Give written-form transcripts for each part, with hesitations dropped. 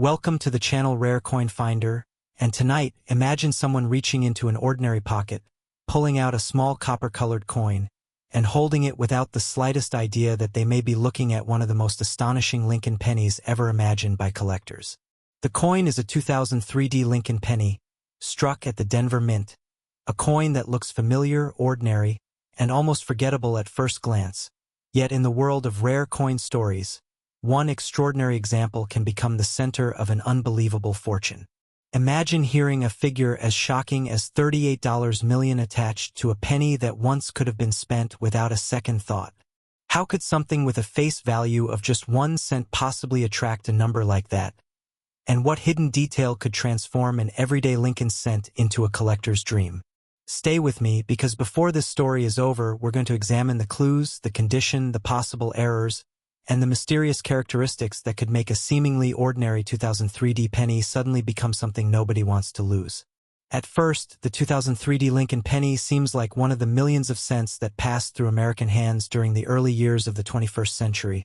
Welcome to the channel Rare Coin Finder, and tonight, imagine someone reaching into an ordinary pocket, pulling out a small copper-colored coin, and holding it without the slightest idea that they may be looking at one of the most astonishing Lincoln pennies ever imagined by collectors. The coin is a 2003 Lincoln penny, struck at the Denver Mint, a coin that looks familiar, ordinary, and almost forgettable at first glance. Yet in the world of rare coin stories, one extraordinary example can become the center of an unbelievable fortune. Imagine hearing a figure as shocking as $38 million attached to a penny that once could have been spent without a second thought. How could something with a face value of just 1 cent possibly attract a number like that? And what hidden detail could transform an everyday Lincoln cent into a collector's dream? Stay with me, because before this story is over, we're going to examine the clues, the condition, the possible errors, and the mysterious characteristics that could make a seemingly ordinary 2003 penny suddenly become something nobody wants to lose. At first, the 2003 Lincoln penny seems like one of the millions of cents that passed through American hands during the early years of the 21st century,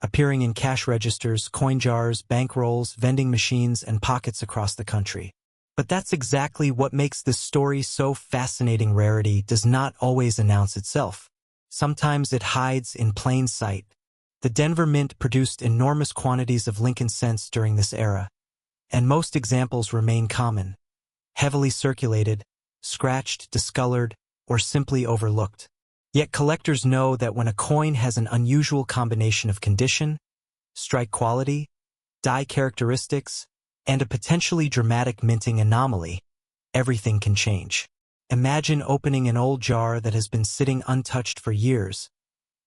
appearing in cash registers, coin jars, bank rolls, vending machines, and pockets across the country. But that's exactly what makes this story so fascinating. Rarity does not always announce itself. Sometimes it hides in plain sight. The Denver Mint produced enormous quantities of Lincoln cents during this era, and most examples remain common, heavily circulated, scratched, discolored, or simply overlooked. Yet collectors know that when a coin has an unusual combination of condition, strike quality, die characteristics, and a potentially dramatic minting anomaly, everything can change. Imagine opening an old jar that has been sitting untouched for years,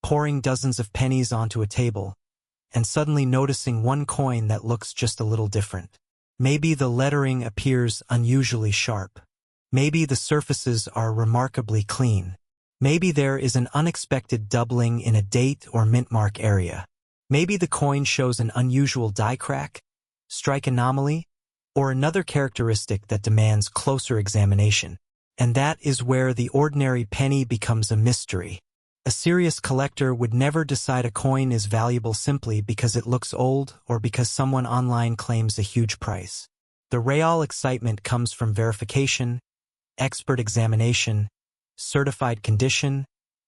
pouring dozens of pennies onto a table, and suddenly noticing one coin that looks just a little different. Maybe the lettering appears unusually sharp. Maybe the surfaces are remarkably clean. Maybe there is an unexpected doubling in a date or mint mark area. Maybe the coin shows an unusual die crack, strike anomaly, or another characteristic that demands closer examination. And that is where the ordinary penny becomes a mystery. A serious collector would never decide a coin is valuable simply because it looks old or because someone online claims a huge price. The real excitement comes from verification, expert examination, certified condition,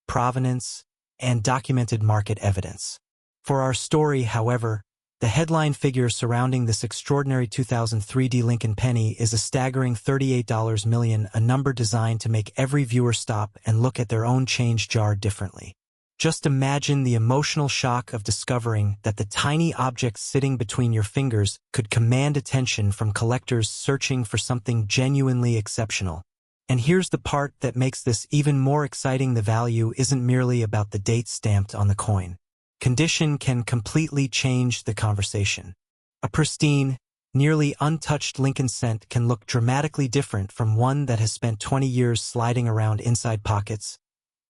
provenance, and documented market evidence. For our story, however, the headline figure surrounding this extraordinary 2003 Lincoln penny is a staggering $38 million, a number designed to make every viewer stop and look at their own change jar differently. Just imagine the emotional shock of discovering that the tiny object sitting between your fingers could command attention from collectors searching for something genuinely exceptional. And here's the part that makes this even more exciting: the value isn't merely about the date stamped on the coin. Condition can completely change the conversation. A pristine, nearly untouched Lincoln cent can look dramatically different from one that has spent 20 years sliding around inside pockets,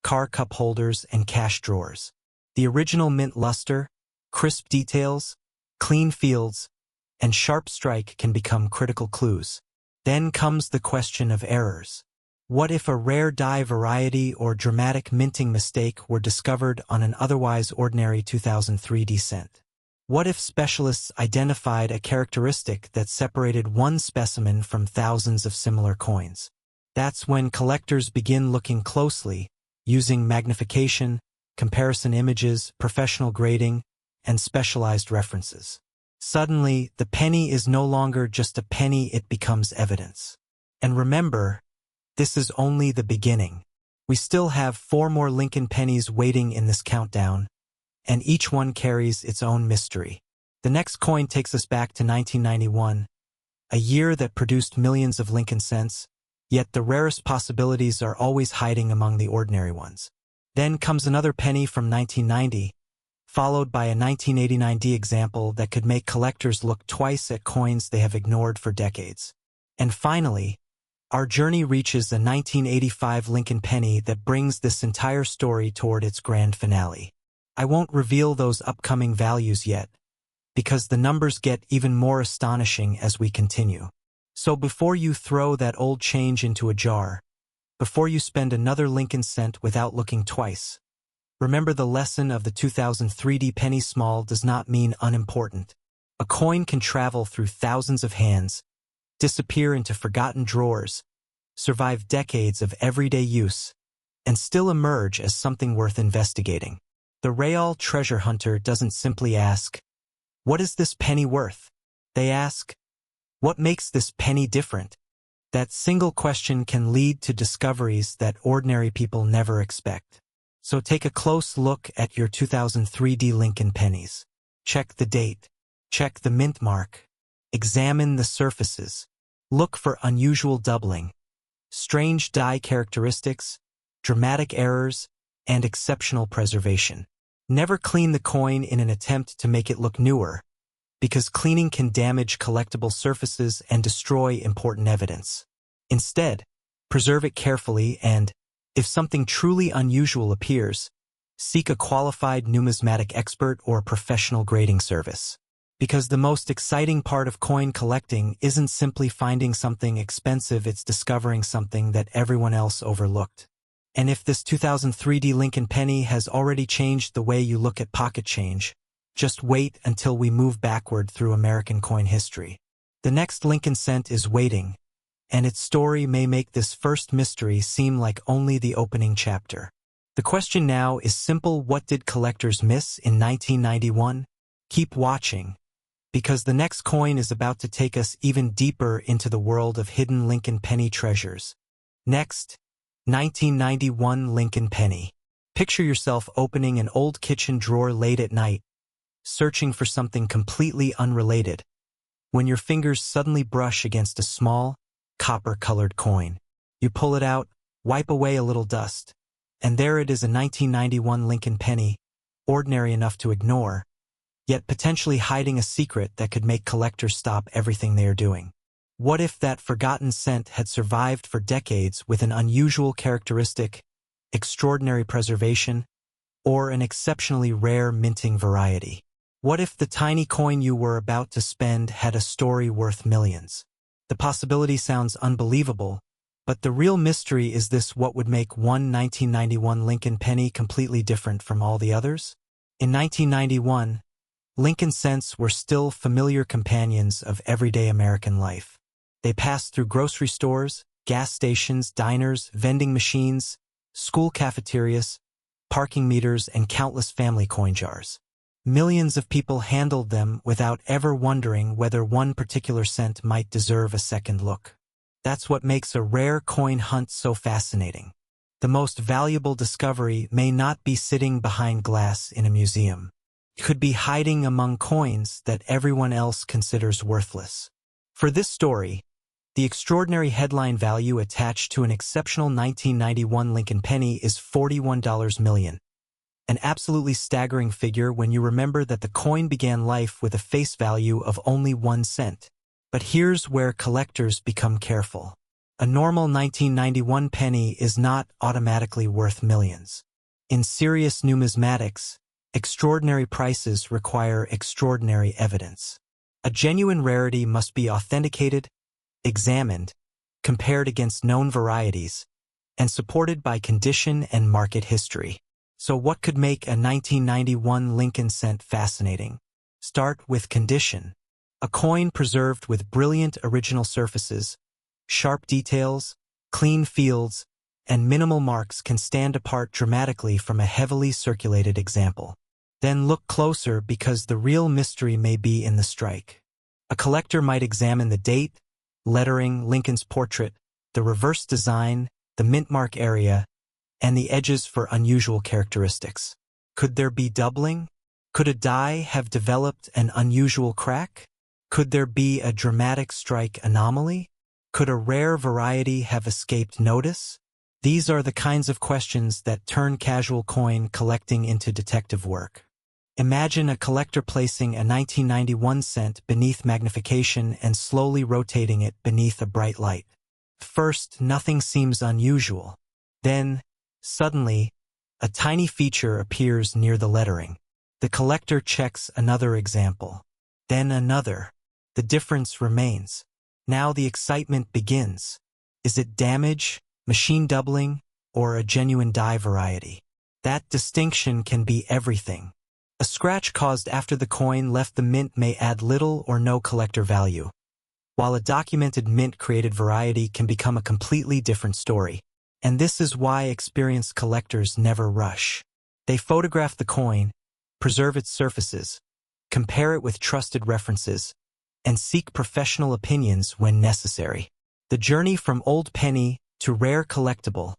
car cup holders, and cash drawers. The original mint luster, crisp details, clean fields, and sharp strike can become critical clues. Then comes the question of errors. What if a rare die variety or dramatic minting mistake were discovered on an otherwise ordinary 2003 cent? What if specialists identified a characteristic that separated one specimen from thousands of similar coins? That's when collectors begin looking closely, using magnification, comparison images, professional grading, and specialized references. Suddenly, the penny is no longer just a penny, it becomes evidence. And remember, this is only the beginning. We still have 4 more Lincoln pennies waiting in this countdown, and each one carries its own mystery. The next coin takes us back to 1991, a year that produced millions of Lincoln cents, yet the rarest possibilities are always hiding among the ordinary ones. Then comes another penny from 1990, followed by a 1989 example that could make collectors look twice at coins they have ignored for decades. And finally, our journey reaches a 1985 Lincoln penny that brings this entire story toward its grand finale. I won't reveal those upcoming values yet, because the numbers get even more astonishing as we continue. So before you throw that old change into a jar, before you spend another Lincoln cent without looking twice, remember the lesson of the 2003 penny: small does not mean unimportant. A coin can travel through thousands of hands, disappear into forgotten drawers, survive decades of everyday use, and still emerge as something worth investigating. The real treasure hunter doesn't simply ask, "What is this penny worth?" They ask, "What makes this penny different?" That single question can lead to discoveries that ordinary people never expect. So take a close look at your 2003 Lincoln Pennies. Check the date. Check the mint mark. Examine the surfaces. Look for unusual doubling, strange die characteristics, dramatic errors, and exceptional preservation. Never clean the coin in an attempt to make it look newer, because cleaning can damage collectible surfaces and destroy important evidence. Instead, preserve it carefully and, if something truly unusual appears, seek a qualified numismatic expert or professional grading service. Because the most exciting part of coin collecting isn't simply finding something expensive, it's discovering something that everyone else overlooked. And if this 2003 Lincoln Penny has already changed the way you look at pocket change, just wait until we move backward through American coin history. The next Lincoln cent is waiting, and its story may make this first mystery seem like only the opening chapter. The question now is simple: what did collectors miss in 1991? Keep watching, because the next coin is about to take us even deeper into the world of hidden Lincoln Penny treasures. Next, 1991 Lincoln Penny. Picture yourself opening an old kitchen drawer late at night, searching for something completely unrelated, when your fingers suddenly brush against a small, copper-colored coin. You pull it out, wipe away a little dust, and there it is, a 1991 Lincoln Penny, ordinary enough to ignore, yet potentially hiding a secret that could make collectors stop everything they are doing. What if that forgotten cent had survived for decades with an unusual characteristic, extraordinary preservation, or an exceptionally rare minting variety? What if the tiny coin you were about to spend had a story worth millions? The possibility sounds unbelievable, but the real mystery is this: what would make one 1991 Lincoln Penny completely different from all the others? In 1991, Lincoln cents were still familiar companions of everyday American life. They passed through grocery stores, gas stations, diners, vending machines, school cafeterias, parking meters, and countless family coin jars. Millions of people handled them without ever wondering whether one particular cent might deserve a second look. That's what makes a rare coin hunt so fascinating. The most valuable discovery may not be sitting behind glass in a museum. It could be hiding among coins that everyone else considers worthless. For this story, the extraordinary headline value attached to an exceptional 1991 Lincoln Penny is $41 million. An absolutely staggering figure when you remember that the coin began life with a face value of only 1 cent. But here's where collectors become careful. A normal 1991 penny is not automatically worth millions. In serious numismatics, extraordinary prices require extraordinary evidence. A genuine rarity must be authenticated, examined, compared against known varieties, and supported by condition and market history. So what could make a 1991 Lincoln cent fascinating? Start with condition. A coin preserved with brilliant original surfaces, sharp details, clean fields, and minimal marks can stand apart dramatically from a heavily circulated example. Then look closer, because the real mystery may be in the strike. A collector might examine the date, lettering, Lincoln's portrait, the reverse design, the mint mark area, and the edges for unusual characteristics. Could there be doubling? Could a die have developed an unusual crack? Could there be a dramatic strike anomaly? Could a rare variety have escaped notice? These are the kinds of questions that turn casual coin collecting into detective work. Imagine a collector placing a 1991 cent beneath magnification and slowly rotating it beneath a bright light. First, nothing seems unusual. Then, suddenly, a tiny feature appears near the lettering. The collector checks another example. Then another. The difference remains. Now the excitement begins. Is it damage, machine doubling, or a genuine die variety? That distinction can be everything. A scratch caused after the coin left the mint may add little or no collector value, while a documented mint-created variety can become a completely different story. And this is why experienced collectors never rush. They photograph the coin, preserve its surfaces, compare it with trusted references, and seek professional opinions when necessary. The journey from old penny to rare collectible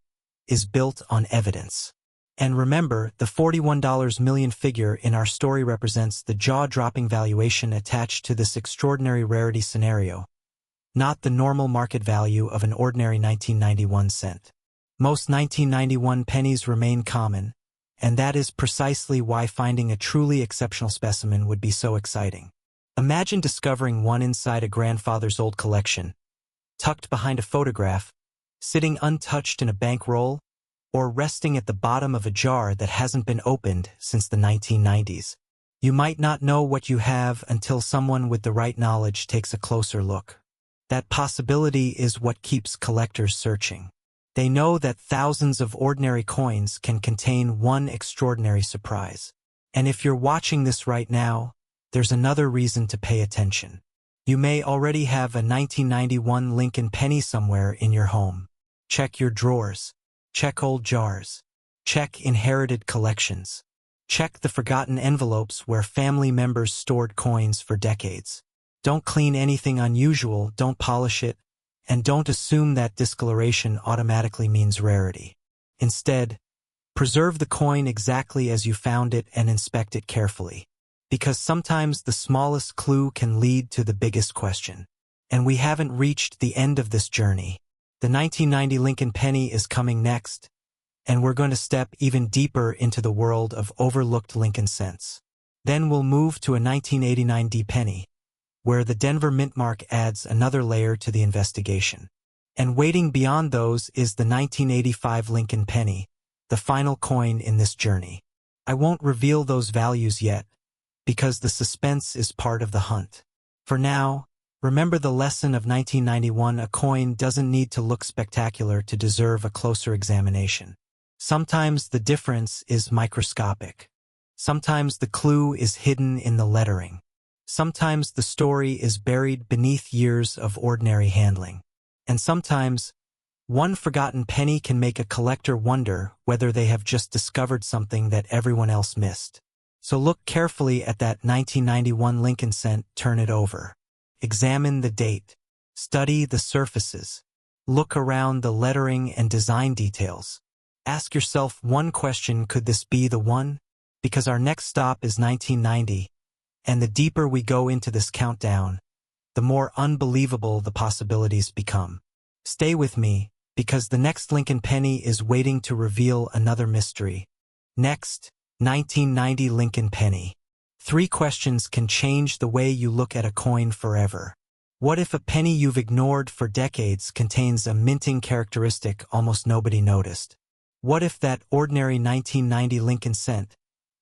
is built on evidence. And remember, the $41 million figure in our story represents the jaw-dropping valuation attached to this extraordinary rarity scenario, not the normal market value of an ordinary 1991 cent. Most 1991 pennies remain common, and that is precisely why finding a truly exceptional specimen would be so exciting. Imagine discovering one inside a grandfather's old collection, tucked behind a photograph, sitting untouched in a bankroll, or resting at the bottom of a jar that hasn't been opened since the 1990s. You might not know what you have until someone with the right knowledge takes a closer look. That possibility is what keeps collectors searching. They know that thousands of ordinary coins can contain one extraordinary surprise. And if you're watching this right now, there's another reason to pay attention. You may already have a 1991 Lincoln Penny somewhere in your home. Check your drawers. Check old jars. Check inherited collections. Check the forgotten envelopes where family members stored coins for decades. Don't clean anything unusual, don't polish it, and don't assume that discoloration automatically means rarity. Instead, preserve the coin exactly as you found it and inspect it carefully. Because sometimes the smallest clue can lead to the biggest question. And we haven't reached the end of this journey. The 1990 Lincoln Penny is coming next, and we're going to step even deeper into the world of overlooked Lincoln cents. Then we'll move to a 1989 D penny, where the Denver mint mark adds another layer to the investigation. And waiting beyond those is the 1985 Lincoln Penny, the final coin in this journey. I won't reveal those values yet, because the suspense is part of the hunt. For now, remember the lesson of 1991: a coin doesn't need to look spectacular to deserve a closer examination. Sometimes the difference is microscopic. Sometimes the clue is hidden in the lettering. Sometimes the story is buried beneath years of ordinary handling. And sometimes, one forgotten penny can make a collector wonder whether they have just discovered something that everyone else missed. So look carefully at that 1991 Lincoln cent, turn it over. Examine the date. Study the surfaces. Look around the lettering and design details. Ask yourself one question: could this be the one? Because our next stop is 1990, and the deeper we go into this countdown, the more unbelievable the possibilities become. Stay with me, because the next Lincoln Penny is waiting to reveal another mystery. Next, 1990 Lincoln Penny. 3 questions can change the way you look at a coin forever. What if a penny you've ignored for decades contains a minting characteristic almost nobody noticed? What if that ordinary 1990 Lincoln cent,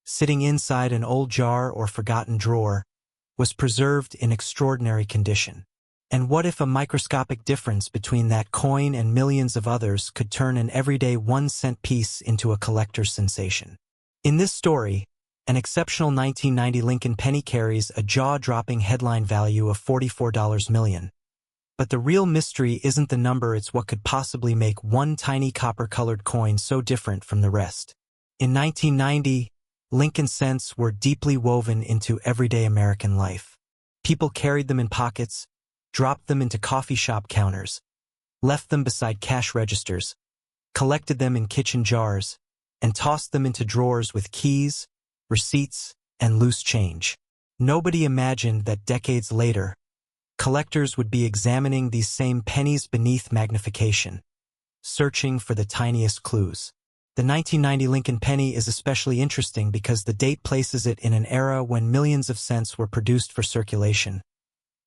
sitting inside an old jar or forgotten drawer, was preserved in extraordinary condition? And what if a microscopic difference between that coin and millions of others could turn an everyday 1-cent piece into a collector's sensation? In this story, an exceptional 1990 Lincoln Penny carries a jaw-dropping headline value of $44 million. But the real mystery isn't the number, it's what could possibly make one tiny copper-colored coin so different from the rest. In 1990, Lincoln cents were deeply woven into everyday American life. People carried them in pockets, dropped them into coffee shop counters, left them beside cash registers, collected them in kitchen jars, and tossed them into drawers with keys, receipts, and loose change. Nobody imagined that decades later, collectors would be examining these same pennies beneath magnification, searching for the tiniest clues. The 1990 Lincoln Penny is especially interesting because the date places it in an era when millions of cents were produced for circulation,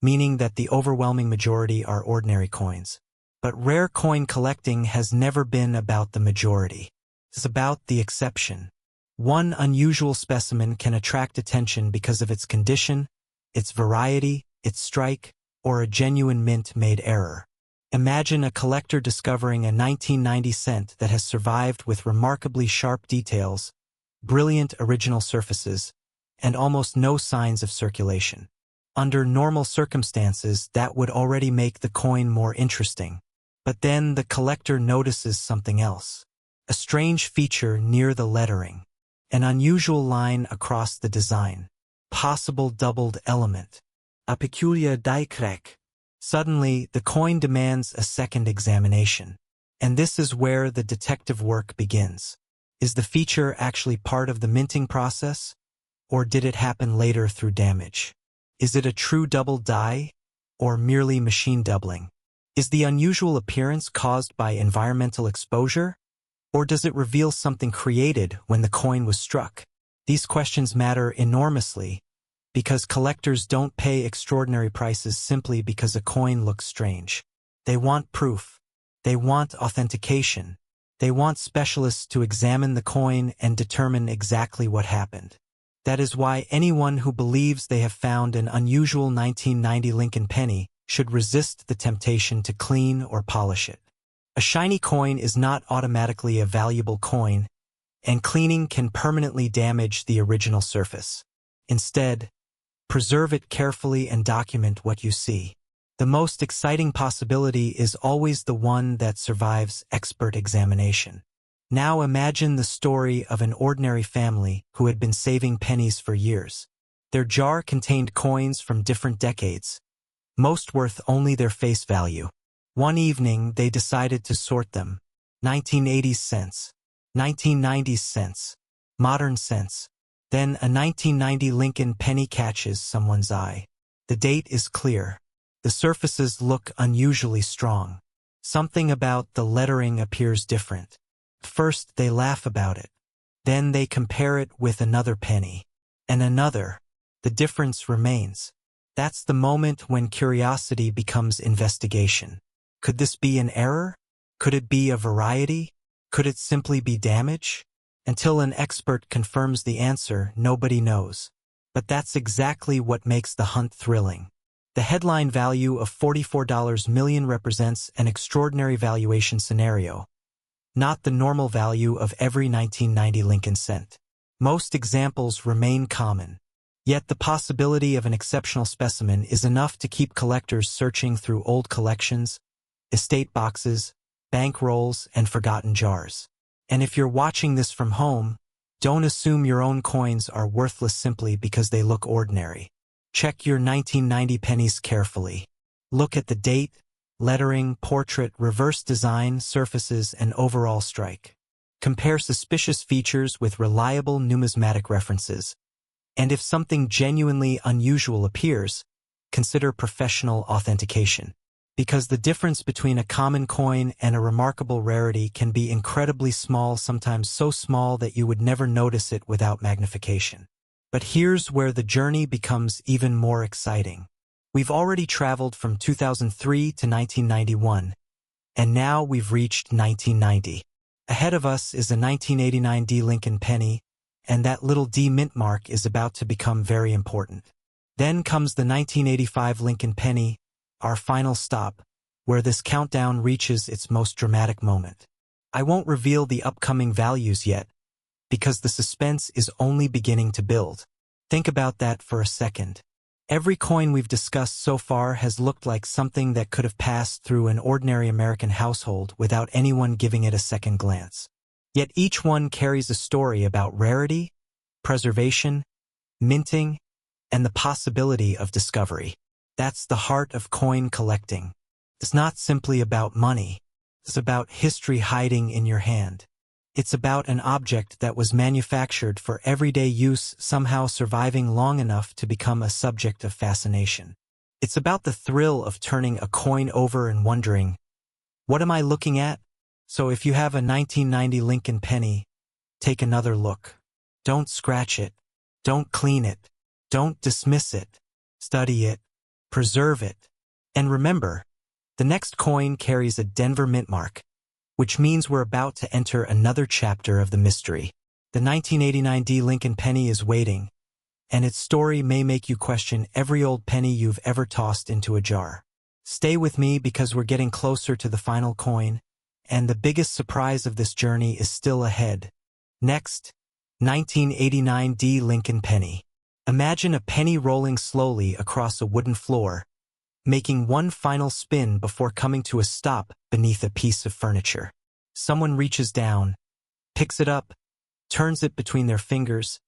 meaning that the overwhelming majority are ordinary coins. But rare coin collecting has never been about the majority. It's about the exception. One unusual specimen can attract attention because of its condition, its variety, its strike, or a genuine mint-made error. Imagine a collector discovering a 1990 cent that has survived with remarkably sharp details, brilliant original surfaces, and almost no signs of circulation. Under normal circumstances, that would already make the coin more interesting. But then the collector notices something else. A strange feature near the lettering. An unusual line across the design. Possible doubled element. A peculiar die-crack. Suddenly, the coin demands a second examination. And this is where the detective work begins. Is the feature actually part of the minting process? Or did it happen later through damage? Is it a true double die? Or merely machine doubling? Is the unusual appearance caused by environmental exposure? Or does it reveal something created when the coin was struck? These questions matter enormously because collectors don't pay extraordinary prices simply because a coin looks strange. They want proof. They want authentication. They want specialists to examine the coin and determine exactly what happened. That is why anyone who believes they have found an unusual 1990 Lincoln penny should resist the temptation to clean or polish it. A shiny coin is not automatically a valuable coin, and cleaning can permanently damage the original surface. Instead, preserve it carefully and document what you see. The most exciting possibility is always the one that survives expert examination. Now imagine the story of an ordinary family who had been saving pennies for years. Their jar contained coins from different decades, most worth only their face value. One evening, they decided to sort them. 1980s cents, 1990s cents, modern cents. Then a 1990 Lincoln penny catches someone's eye. The date is clear. The surfaces look unusually strong. Something about the lettering appears different. First, they laugh about it. Then they compare it with another penny. And another. The difference remains. That's the moment when curiosity becomes investigation. Could this be an error? Could it be a variety? Could it simply be damage? Until an expert confirms the answer, nobody knows. But that's exactly what makes the hunt thrilling. The headline value of $44 million represents an extraordinary valuation scenario, not the normal value of every 1990 Lincoln cent. Most examples remain common. Yet the possibility of an exceptional specimen is enough to keep collectors searching through old collections, estate boxes, bank rolls, and forgotten jars. And if you're watching this from home, don't assume your own coins are worthless simply because they look ordinary. Check your 1990 pennies carefully. Look at the date, lettering, portrait, reverse design, surfaces, and overall strike. Compare suspicious features with reliable numismatic references. And if something genuinely unusual appears, consider professional authentication. Because the difference between a common coin and a remarkable rarity can be incredibly small, sometimes so small that you would never notice it without magnification. But here's where the journey becomes even more exciting. We've already traveled from 2003 to 1991, and now we've reached 1990. Ahead of us is a 1989 D Lincoln penny, and that little D mint mark is about to become very important. Then comes the 1985 Lincoln penny, our final stop, where this countdown reaches its most dramatic moment. I won't reveal the upcoming values yet, because the suspense is only beginning to build. Think about that for a second. Every coin we've discussed so far has looked like something that could have passed through an ordinary American household without anyone giving it a second glance. Yet each one carries a story about rarity, preservation, minting, and the possibility of discovery. That's the heart of coin collecting. It's not simply about money. It's about history hiding in your hand. It's about an object that was manufactured for everyday use, somehow surviving long enough to become a subject of fascination. It's about the thrill of turning a coin over and wondering, what am I looking at? So if you have a 1990 Lincoln penny, take another look. Don't scratch it. Don't clean it. Don't dismiss it. Study it. Preserve it. And remember, the next coin carries a Denver mint mark, which means we're about to enter another chapter of the mystery. The 1989 D Lincoln penny is waiting, and its story may make you question every old penny you've ever tossed into a jar. Stay with me because we're getting closer to the final coin, and the biggest surprise of this journey is still ahead. Next, 1989 D Lincoln penny. Imagine a penny rolling slowly across a wooden floor, making one final spin before coming to a stop beneath a piece of furniture. Someone reaches down, picks it up, turns it between their fingers,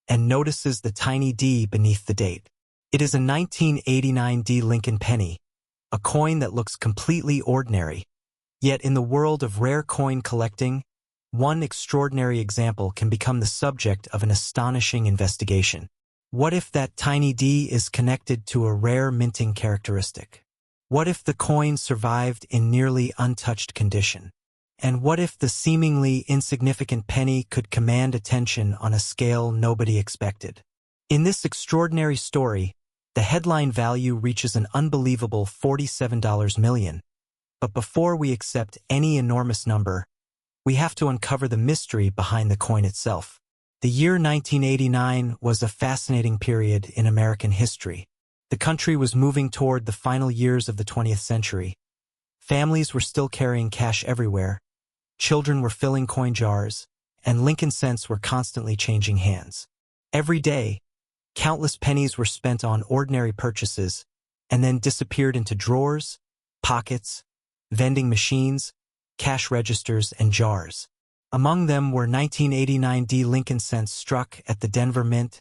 and notices the tiny D beneath the date. It is a 1989 D Lincoln penny, a coin that looks completely ordinary. Yet in the world of rare coin collecting, one extraordinary example can become the subject of an astonishing investigation. What if that tiny D is connected to a rare minting characteristic? What if the coin survived in nearly untouched condition? And what if the seemingly insignificant penny could command attention on a scale nobody expected? In this extraordinary story, the headline value reaches an unbelievable $47 million. But before we accept any enormous number, we have to uncover the mystery behind the coin itself. The year 1989 was a fascinating period in American history. The country was moving toward the final years of the 20th century. Families were still carrying cash everywhere, children were filling coin jars, and Lincoln cents were constantly changing hands. Every day, countless pennies were spent on ordinary purchases and then disappeared into drawers, pockets, vending machines, cash registers, and jars. Among them were 1989 D Lincoln cents struck at the Denver Mint,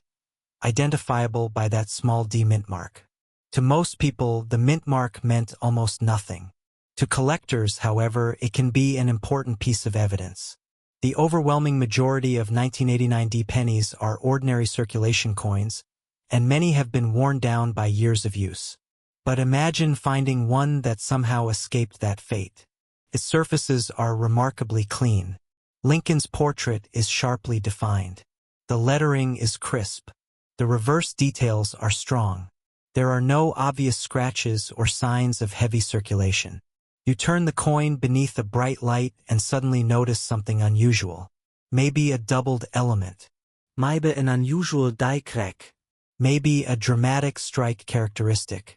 identifiable by that small D mint mark. To most people, the mint mark meant almost nothing. To collectors, however, it can be an important piece of evidence. The overwhelming majority of 1989 D pennies are ordinary circulation coins, and many have been worn down by years of use. But imagine finding one that somehow escaped that fate. Its surfaces are remarkably clean. Lincoln's portrait is sharply defined. The lettering is crisp. The reverse details are strong. There are no obvious scratches or signs of heavy circulation. You turn the coin beneath a bright light and suddenly notice something unusual. Maybe a doubled element. Maybe an unusual die crack. Maybe a dramatic strike characteristic.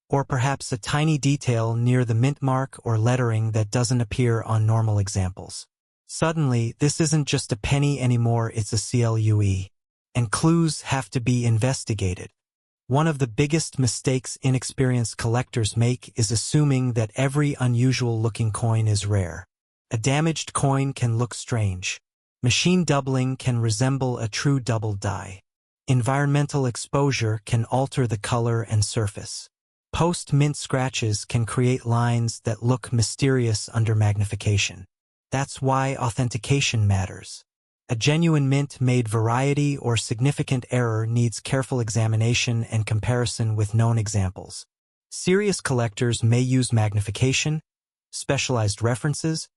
Or perhaps a tiny detail near the mint mark or lettering that doesn't appear on normal examples. Suddenly, this isn't just a penny anymore, it's a CLUE. And clues have to be investigated. One of the biggest mistakes inexperienced collectors make is assuming that every unusual-looking coin is rare. A damaged coin can look strange. Machine doubling can resemble a true double die. Environmental exposure can alter the color and surface. Post-mint scratches can create lines that look mysterious under magnification. That's why authentication matters. A genuine mint-made variety or significant error needs careful examination and comparison with known examples. Serious collectors may use magnification, specialized references,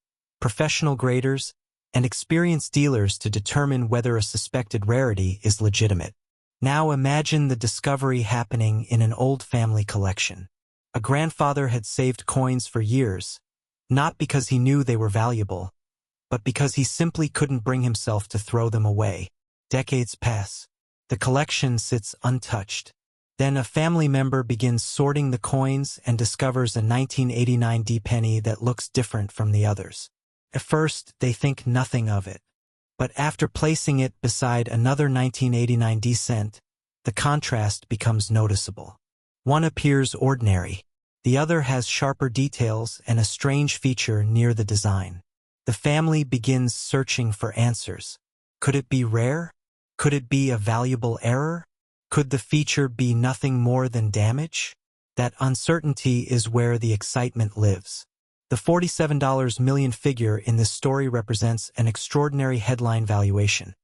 professional graders, and experienced dealers to determine whether a suspected rarity is legitimate. Now imagine the discovery happening in an old family collection. A grandfather had saved coins for years, not because he knew they were valuable, but because he simply couldn't bring himself to throw them away. Decades pass. The collection sits untouched. Then a family member begins sorting the coins and discovers a 1989 D penny that looks different from the others. At first, they think nothing of it. But after placing it beside another 1989 D cent, the contrast becomes noticeable. One appears ordinary. The other has sharper details and a strange feature near the design. The family begins searching for answers. Could it be rare? Could it be a valuable error? Could the feature be nothing more than damage? That uncertainty is where the excitement lives. The $47 million figure in this story represents an extraordinary headline valuation,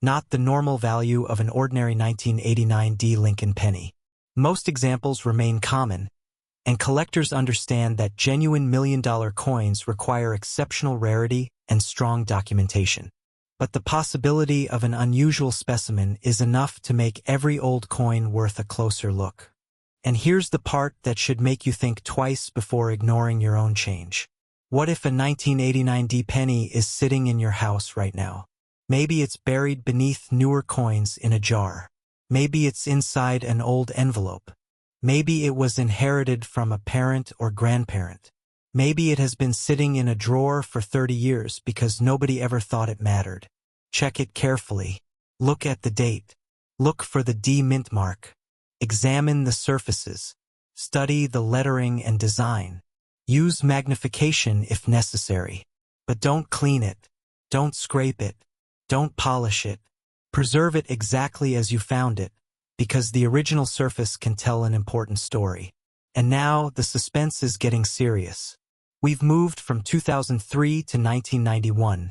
not the normal value of an ordinary 1989 D Lincoln penny. Most examples remain common, and collectors understand that genuine million-dollar coins require exceptional rarity and strong documentation. But the possibility of an unusual specimen is enough to make every old coin worth a closer look. And here's the part that should make you think twice before ignoring your own change. What if a 1989 D penny is sitting in your house right now? Maybe it's buried beneath newer coins in a jar. Maybe it's inside an old envelope. Maybe it was inherited from a parent or grandparent. Maybe it has been sitting in a drawer for 30 years because nobody ever thought it mattered. Check it carefully. Look at the date. Look for the D mint mark. Examine the surfaces. Study the lettering and design. Use magnification if necessary. But don't clean it. Don't scrape it. Don't polish it. Preserve it exactly as you found it, because the original surface can tell an important story. And now the suspense is getting serious. We've moved from 2003 to 1991,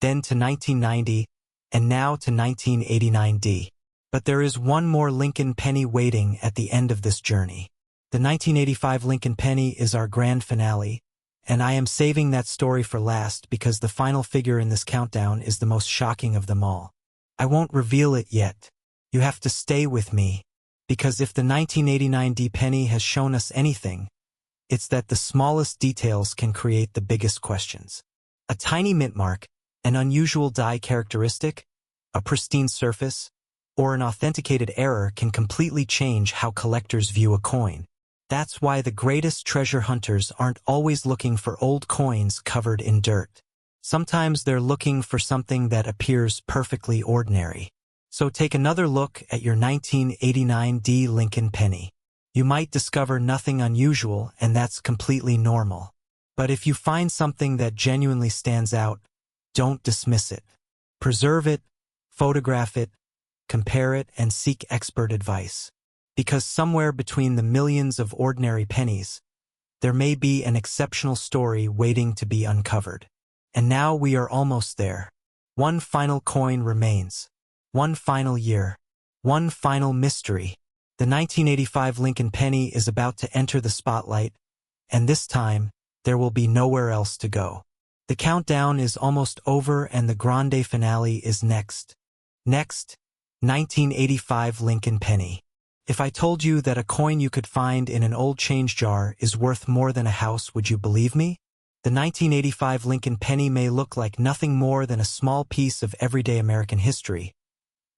then to 1990, and now to 1989D. But there is one more Lincoln penny waiting at the end of this journey. The 1985 Lincoln penny is our grand finale, and I am saving that story for last because the final figure in this countdown is the most shocking of them all. I won't reveal it yet. You have to stay with me, because if the 1989D penny has shown us anything, it's that the smallest details can create the biggest questions. A tiny mint mark, an unusual die characteristic, a pristine surface, or an authenticated error can completely change how collectors view a coin. That's why the greatest treasure hunters aren't always looking for old coins covered in dirt. Sometimes they're looking for something that appears perfectly ordinary. So take another look at your 1989D Lincoln penny. You might discover nothing unusual, and that's completely normal. But if you find something that genuinely stands out, don't dismiss it. Preserve it, photograph it, compare it, and seek expert advice. Because somewhere between the millions of ordinary pennies, there may be an exceptional story waiting to be uncovered. And now we are almost there. One final coin remains. One final year. One final mystery. The 1985 Lincoln penny is about to enter the spotlight, and this time, there will be nowhere else to go. The countdown is almost over and the grande finale is next. Next, 1985 Lincoln penny. If I told you that a coin you could find in an old change jar is worth more than a house, would you believe me? The 1985 Lincoln penny may look like nothing more than a small piece of everyday American history.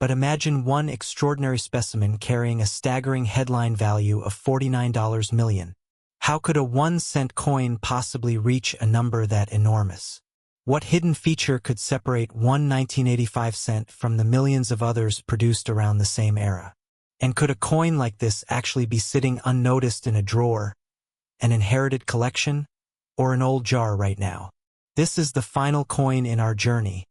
But imagine one extraordinary specimen carrying a staggering headline value of $49 million. How could a 1-cent coin possibly reach a number that enormous? What hidden feature could separate one 1985 cent from the millions of others produced around the same era? And could a coin like this actually be sitting unnoticed in a drawer, an inherited collection, or an old jar right now? This is the final coin in our journey,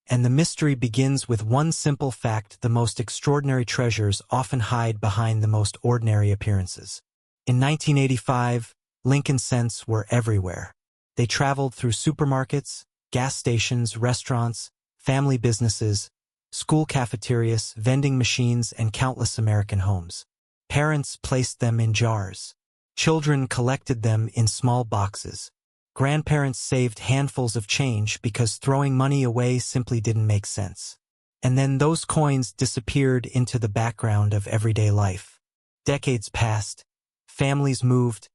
and the mystery begins with one simple fact: the most extraordinary treasures often hide behind the most ordinary appearances. In 1985, Lincoln cents were everywhere. They traveled through supermarkets, gas stations, restaurants, family businesses, school cafeterias, vending machines, and countless American homes. Parents placed them in jars. Children collected them in small boxes. Grandparents saved handfuls of change because throwing money away simply didn't make sense. And then those coins disappeared into the background of everyday life. Decades passed. Families moved.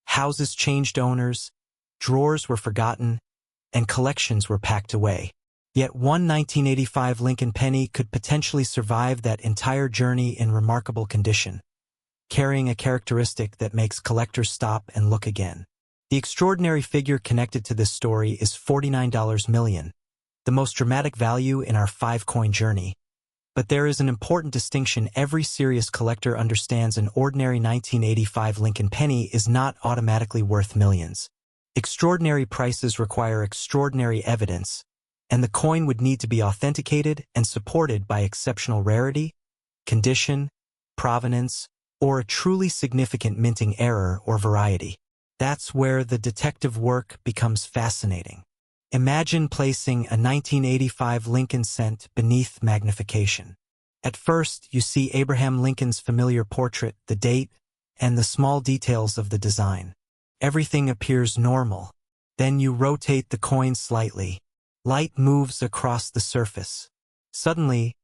Houses changed owners. Drawers were forgotten. And collections were packed away. Yet one 1985 Lincoln penny could potentially survive that entire journey in remarkable condition, carrying a characteristic that makes collectors stop and look again. The extraordinary figure connected to this story is $49 million, the most dramatic value in our 5-coin journey. But there is an important distinction. Every serious collector understands an ordinary 1985 Lincoln penny is not automatically worth millions. Extraordinary prices require extraordinary evidence, and the coin would need to be authenticated and supported by exceptional rarity, condition, provenance, or a truly significant minting error or variety. That's where the detective work becomes fascinating. Imagine placing a 1985 Lincoln cent beneath magnification. At first, you see Abraham Lincoln's familiar portrait, the date, and the small details of the design. Everything appears normal. Then you rotate the coin slightly. Light moves across the surface. Suddenly,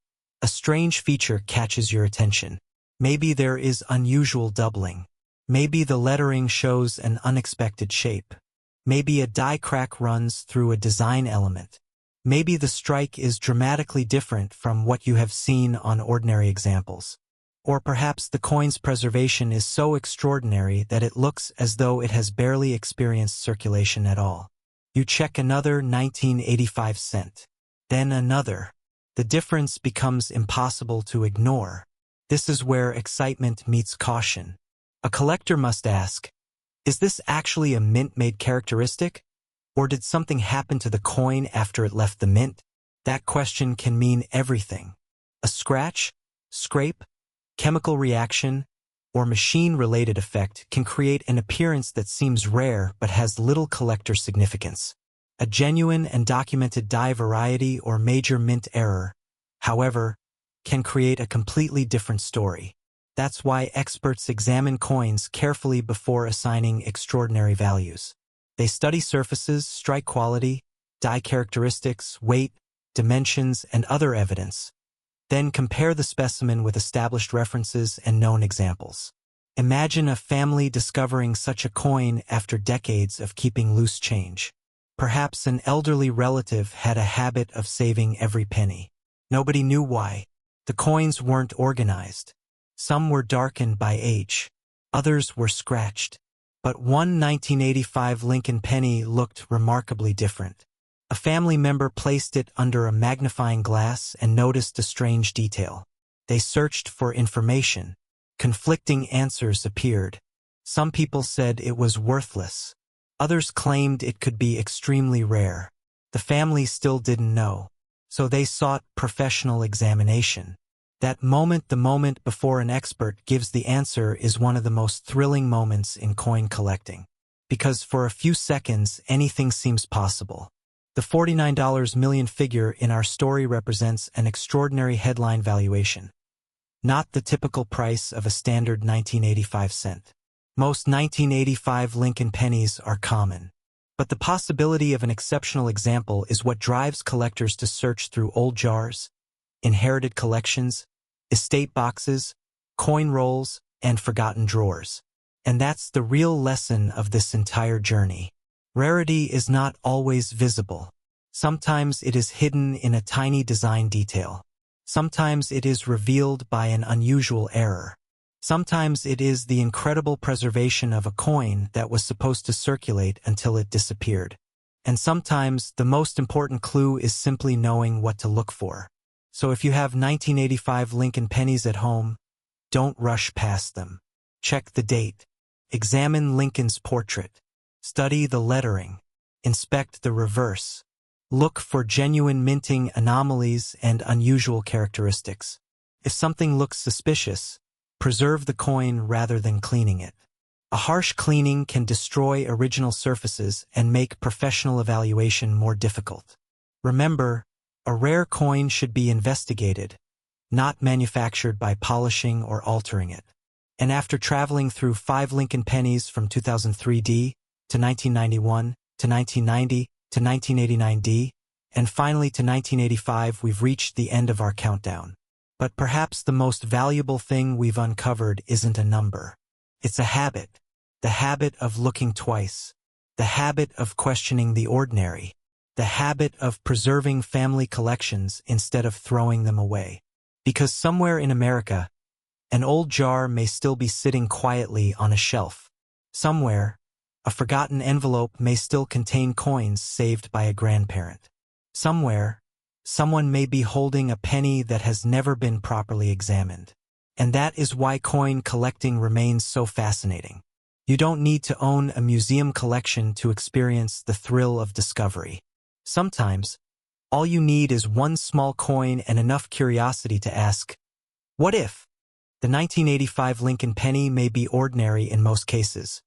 a strange feature catches your attention. Maybe there is unusual doubling. Maybe the lettering shows an unexpected shape. Maybe a die crack runs through a design element. Maybe the strike is dramatically different from what you have seen on ordinary examples. Or perhaps the coin's preservation is so extraordinary that it looks as though it has barely experienced circulation at all. You check another 1985 cent. Then another. The difference becomes impossible to ignore. This is where excitement meets caution. A collector must ask, is this actually a mint-made characteristic? Or did something happen to the coin after it left the mint? That question can mean everything. A scratch, scrape, chemical reaction, or machine-related effect can create an appearance that seems rare but has little collector significance. A genuine and documented die variety or major mint error, however, can create a completely different story. That's why experts examine coins carefully before assigning extraordinary values. They study surfaces, strike quality, die characteristics, weight, dimensions, and other evidence. Then compare the specimen with established references and known examples. Imagine a family discovering such a coin after decades of keeping loose change. Perhaps an elderly relative had a habit of saving every penny. Nobody knew why. The coins weren't organized. Some were darkened by age. Others were scratched. But one 1985 Lincoln penny looked remarkably different. A family member placed it under a magnifying glass and noticed a strange detail. They searched for information. Conflicting answers appeared. Some people said it was worthless. Others claimed it could be extremely rare. The family still didn't know, so they sought professional examination. That moment, the moment before an expert gives the answer, is one of the most thrilling moments in coin collecting. Because for a few seconds, anything seems possible. The $49 million figure in our story represents an extraordinary headline valuation, not the typical price of a standard 1985 cent. Most 1985 Lincoln pennies are common. But the possibility of an exceptional example is what drives collectors to search through old jars, inherited collections, estate boxes, coin rolls, and forgotten drawers. And that's the real lesson of this entire journey. Rarity is not always visible. Sometimes it is hidden in a tiny design detail. Sometimes it is revealed by an unusual error. Sometimes it is the incredible preservation of a coin that was supposed to circulate until it disappeared. And sometimes the most important clue is simply knowing what to look for. So if you have 1985 Lincoln pennies at home, don't rush past them. Check the date. Examine Lincoln's portrait. Study the lettering. Inspect the reverse. Look for genuine minting anomalies and unusual characteristics. If something looks suspicious, preserve the coin rather than cleaning it. A harsh cleaning can destroy original surfaces and make professional evaluation more difficult. Remember, a rare coin should be investigated, not manufactured by polishing or altering it. And after traveling through 5 Lincoln pennies from 2003D to 1991 to 1990 to 1989D, and finally to 1985, we've reached the end of our countdown. But perhaps the most valuable thing we've uncovered isn't a number. It's a habit. The habit of looking twice. The habit of questioning the ordinary. The habit of preserving family collections instead of throwing them away. Because somewhere in America, an old jar may still be sitting quietly on a shelf. Somewhere, a forgotten envelope may still contain coins saved by a grandparent. Somewhere, someone may be holding a penny that has never been properly examined. And that is why coin collecting remains so fascinating. You don't need to own a museum collection to experience the thrill of discovery. Sometimes, all you need is one small coin and enough curiosity to ask, what if? The 1985 Lincoln penny may be ordinary in most cases,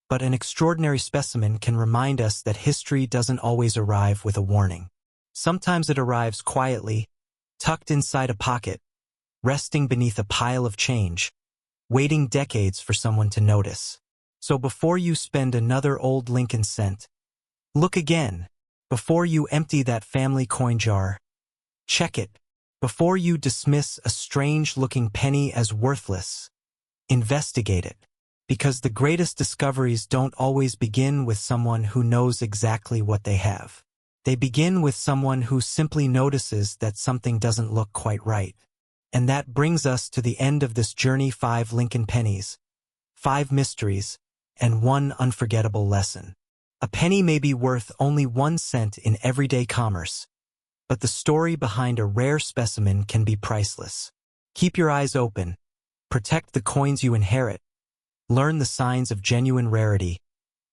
but an extraordinary specimen can remind us that history doesn't always arrive with a warning. Sometimes it arrives quietly, tucked inside a pocket, resting beneath a pile of change, waiting decades for someone to notice. So before you spend another old Lincoln cent, look again. Before you empty that family coin jar, check it. Before you dismiss a strange-looking penny as worthless, investigate it. Because the greatest discoveries don't always begin with someone who knows exactly what they have. They begin with someone who simply notices that something doesn't look quite right. And that brings us to the end of this journey: 5 Lincoln pennies, 5 mysteries, and 1 unforgettable lesson. A penny may be worth only 1 cent in everyday commerce, but the story behind a rare specimen can be priceless. Keep your eyes open. Protect the coins you inherit. Learn the signs of genuine rarity.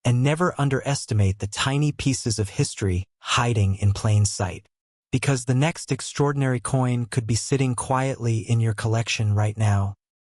And never underestimate the tiny pieces of history hiding in plain sight. Because the next extraordinary coin could be sitting quietly in your collection right now.